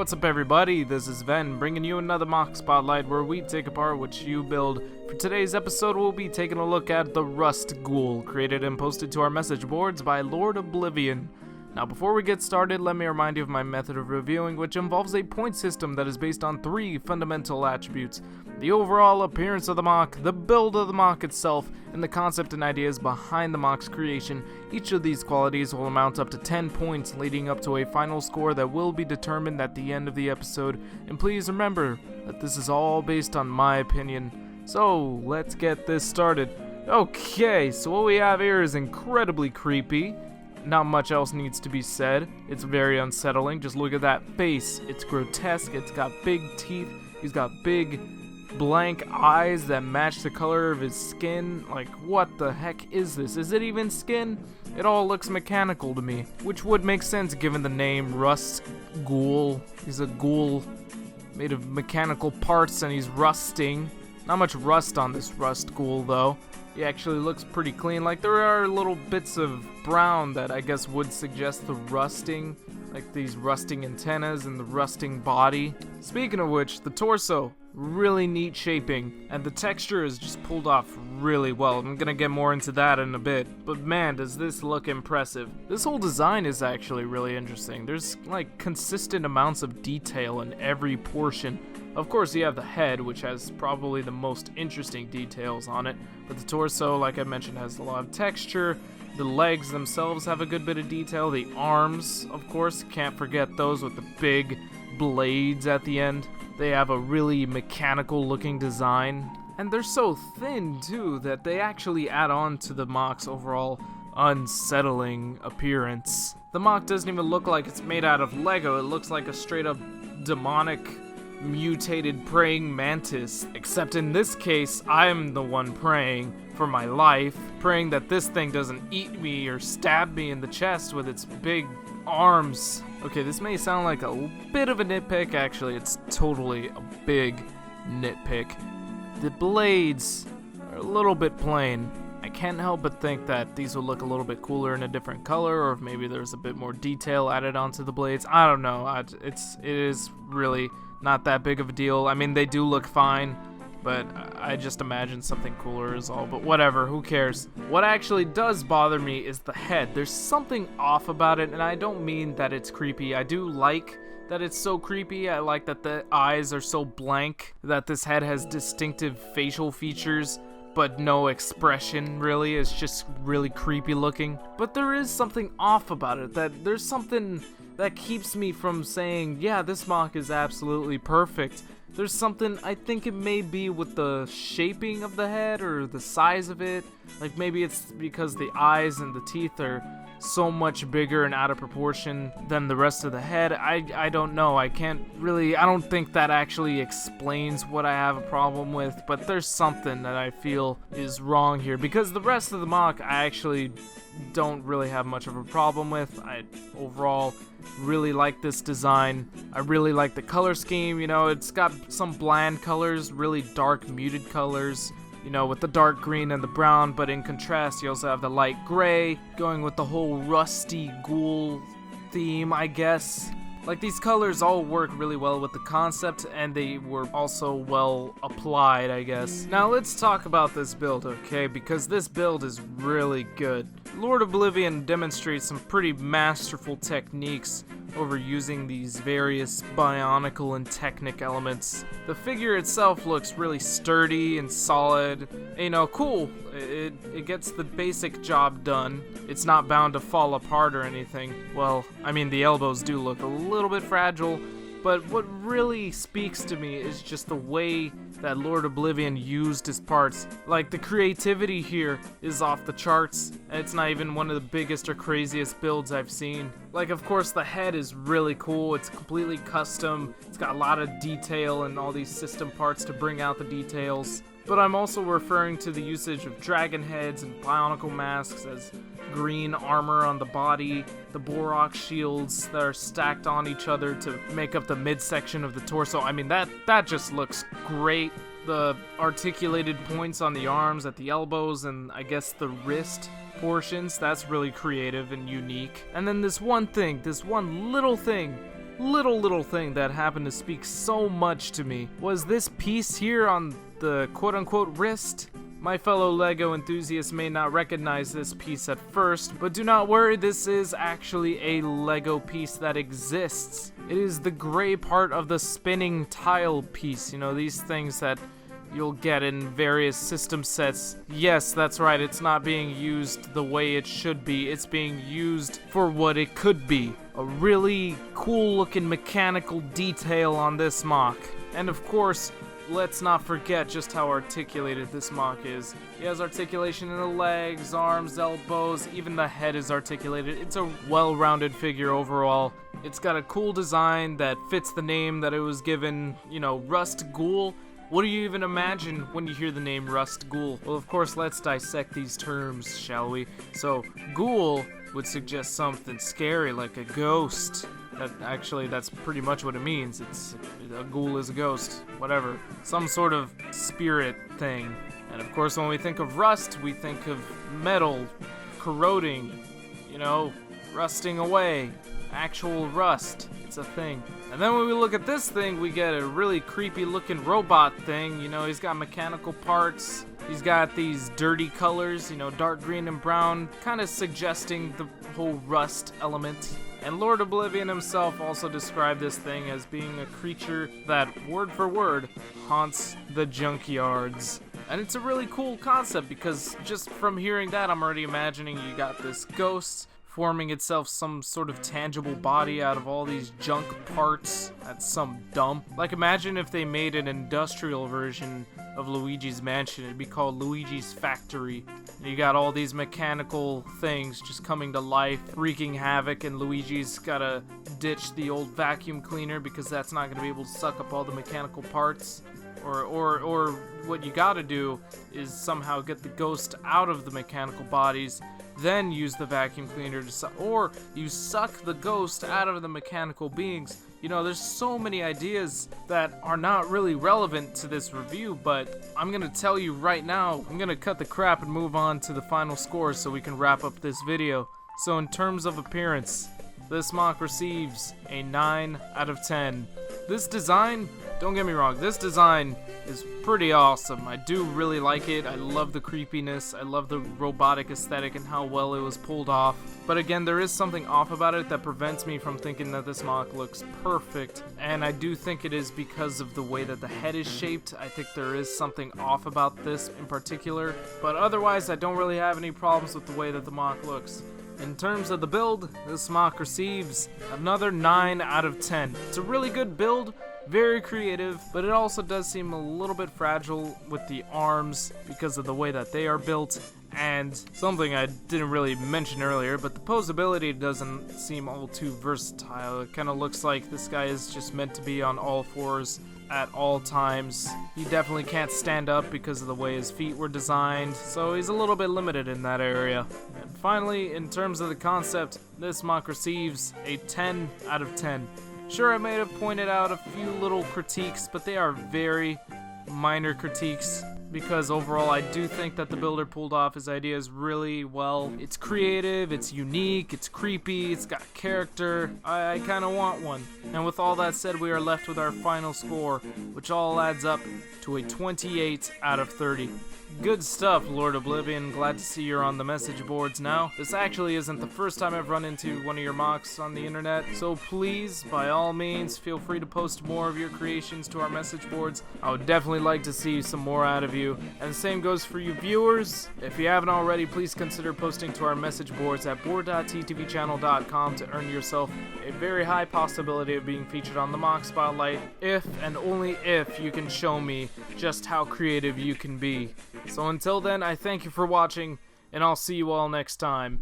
What's up everybody, this is Ven, bringing you another mock spotlight where we take apart what you build. For today's episode, we'll be taking a look at the Rust Ghoul, created and posted to our message boards by Lord Oblivion. Now before we get started, let me remind you of my method of reviewing, which involves a point system that is based on 3 fundamental attributes: the overall appearance of the mock, the build of the mock itself, and the concept and ideas behind the mock's creation. Each of these qualities will amount up to 10 points, leading up to a final score that will be determined at the end of the episode. And please remember that this is all based on my opinion. So let's get this started. Okay, so what we have here is incredibly creepy. Not much else needs to be said. It's very unsettling. Just look at that face. It's grotesque. It's got big teeth. He's got big blank eyes that match the color of his skin. Like, what the heck is this? Is it even skin? It all looks mechanical to me, which would make sense given the name Rust Ghoul. He's a ghoul made of mechanical parts and he's rusting. Not much rust on this Rust Ghoul though. He actually looks pretty clean. Like, there are little bits of brown that I guess would suggest the rusting, like these rusting antennas and the rusting body. Speaking of which, the torso, really neat shaping, and the texture is just pulled off really well. I'm gonna get more into that in a bit, but man, does this look impressive. This whole design is actually really interesting. There's like consistent amounts of detail in every portion. Of course, you have the head, which has probably the most interesting details on it, but the torso, like I mentioned, has a lot of texture. The legs themselves have a good bit of detail. The arms, of course, can't forget those with the big blades at the end. They have a really mechanical looking design, and they're so thin too that they actually add on to the mock's overall unsettling appearance. The mock doesn't even look like it's made out of Lego. It looks like a straight up demonic mutated praying mantis, except in this case I'm the one praying for my life, praying that this thing doesn't eat me or stab me in the chest with its big arms. Okay, this may sound like a bit of a nitpick. Actually, it's totally a big nitpick. The blades are a little bit plain. I can't help but think that these would look a little bit cooler in a different color, or if maybe there's a bit more detail added onto the blades. I don't know. It is really not that big of a deal. I mean, they do look fine, but I just imagine something cooler is all. But whatever, who cares? What actually does bother me is the head. There's something off about it, and I don't mean that it's creepy. I do like that it's so creepy. I like that the eyes are so blank, that this head has distinctive facial features, but no expression really. It's just really creepy looking. But there is something off about it. That there's something that keeps me from saying, yeah, this mock is absolutely perfect. There's something, I think it may be with the shaping of the head or the size of it. Like maybe it's because the eyes and the teeth are so much bigger and out of proportion than the rest of the head. I don't know. I don't think that actually explains what I have a problem with, but there's something that I feel is wrong here, because the rest of the mock I actually don't really have much of a problem with. I overall really like this design. I really like the color scheme. You know, it's got some bland colors, really dark muted colors, you know, with the dark green and the brown, but in contrast you also have the light gray, going with the whole rusty ghoul theme, I guess. Like, these colors all work really well with the concept, and they were also well applied, I guess. Now let's talk about this build, okay? Because this build is really good. Lord Oblivion demonstrates some pretty masterful techniques over using these various bionicle and technic elements. The figure itself looks really sturdy and solid. You know, cool. It gets the basic job done. It's not bound to fall apart or anything. Well, I mean, the elbows do look a little bit fragile, but what really speaks to me is just the way that Lord Oblivion used his parts. Like, the creativity here is off the charts. It's not even one of the biggest or craziest builds I've seen. Like, of course, the head is really cool. It's completely custom. It's got a lot of detail and all these system parts to bring out the details. But I'm also referring to the usage of dragon heads and bionicle masks as green armor on the body, the Borok shields that are stacked on each other to make up the midsection of the torso. I mean, that just looks great. The articulated points on the arms at the elbows and I guess the wrist portions, that's really creative and unique. And then this one little thing little thing that happened to speak so much to me was this piece here on the quote-unquote wrist. My fellow LEGO enthusiasts may not recognize this piece at first, but do not worry, this is actually a LEGO piece that exists. It is the gray part of the spinning tile piece, you know, these things that you'll get in various system sets. Yes, that's right, it's not being used the way it should be, it's being used for what it could be. A really cool looking mechanical detail on this MOC. And of course, let's not forget just how articulated this MOC is. He has articulation in the legs, arms, elbows, even the head is articulated. It's a well-rounded figure overall. It's got a cool design that fits the name that it was given, you know, Rust Ghoul. What do you even imagine when you hear the name Rust Ghoul? Well, of course, let's dissect these terms, shall we? So, ghoul would suggest something scary like a ghost. That's pretty much what it means. A ghoul is a ghost, whatever. Some sort of spirit thing. And of course, when we think of rust, we think of metal corroding, you know, rusting away. Actual rust. It's a thing. And then when we look at this thing, we get a really creepy looking robot thing. You know, he's got mechanical parts. He's got these dirty colors, you know, dark green and brown, kind of suggesting the whole rust element. And Lord Oblivion himself also described this thing as being a creature that, word for word, haunts the junkyards. And it's a really cool concept because just from hearing that, I'm already imagining you got this ghost forming itself some sort of tangible body out of all these junk parts at some dump. Like, imagine if they made an industrial version of Luigi's Mansion. It'd be called Luigi's Factory. And you got all these mechanical things just coming to life, wreaking havoc, and Luigi's gotta ditch the old vacuum cleaner because that's not gonna be able to suck up all the mechanical parts. Or what you gotta do is somehow get the ghost out of the mechanical bodies, then use the vacuum cleaner to or you suck the ghost out of the mechanical beings. You know, there's so many ideas that are not really relevant to this review, but I'm gonna tell you right now, I'm gonna cut the crap and move on to the final score so we can wrap up this video. So in terms of appearance, this MOC receives a 9 out of 10. This design, don't get me wrong, this design is pretty awesome. I do really like it. I love the creepiness. I love the robotic aesthetic and how well it was pulled off. But again, there is something off about it that prevents me from thinking that this MOC looks perfect. And I do think it is because of the way that the head is shaped. I think there is something off about this in particular. But otherwise, I don't really have any problems with the way that the MOC looks. In terms of the build, this MOC receives another 9 out of 10. It's a really good build, very creative, but it also does seem a little bit fragile with the arms because of the way that they are built. And something I didn't really mention earlier, but the posability doesn't seem all too versatile. It kind of looks like this guy is just meant to be on all fours at all times. He definitely can't stand up because of the way his feet were designed, so he's a little bit limited in that area. And finally, in terms of the concept, this MOC receives a 10 out of 10. Sure, I may have pointed out a few little critiques, but they are very minor critiques, because overall I do think that the builder pulled off his ideas really well. It's creative, it's unique, it's creepy, it's got character. I kind of want one. And with all that said, we are left with our final score, which all adds up to a 28 out of 30. Good stuff, Lord Oblivion. Glad to see you're on the message boards now. This actually isn't the first time I've run into one of your MOCs on the internet, so please, by all means, feel free to post more of your creations to our message boards. I would definitely like to see some more out of you. And the same goes for you viewers. If you haven't already, please consider posting to our message boards at board.ttvchannel.com to earn yourself a very high possibility of being featured on the MOC Spotlight, if and only if you can show me just how creative you can be. So until then, I thank you for watching, and I'll see you all next time.